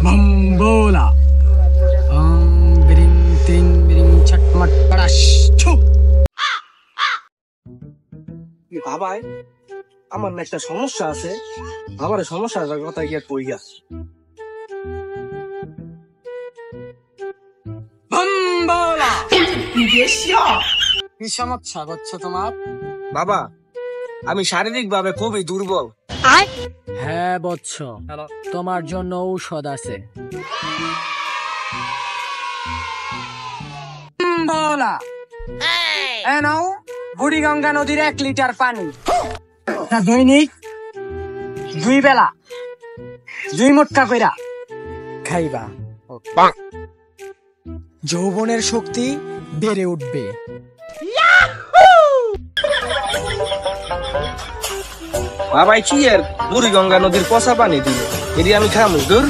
বম্বোলা বিরিং তিরিং বিরিং ছটমট পড়াশ ছু। বাবাই আমার না একটা সমস্যা আছে, আমার সমস্যাটার কথা গিয়ে কই গা। বম্বোলা কি সমস্যা হচ্ছে তোমার? বাবা আমি শারীরিক ভাবে খুবই দুর্বল। হ্যাঁ বৎস, তোমার জন্য ঔষধ আছে। বলা নাও বুড়িগঙ্গা নদীর 1 লিটার পানি, দৈনিক 2 বেলা 2 মুট্টা কইরা খাইবা। যৌবনের শক্তি বেড়ে উঠবে। বাবাই কি এর বুড়িগঙ্গা নদীর পচা পানি দিল, এটি আমি খামু দূর।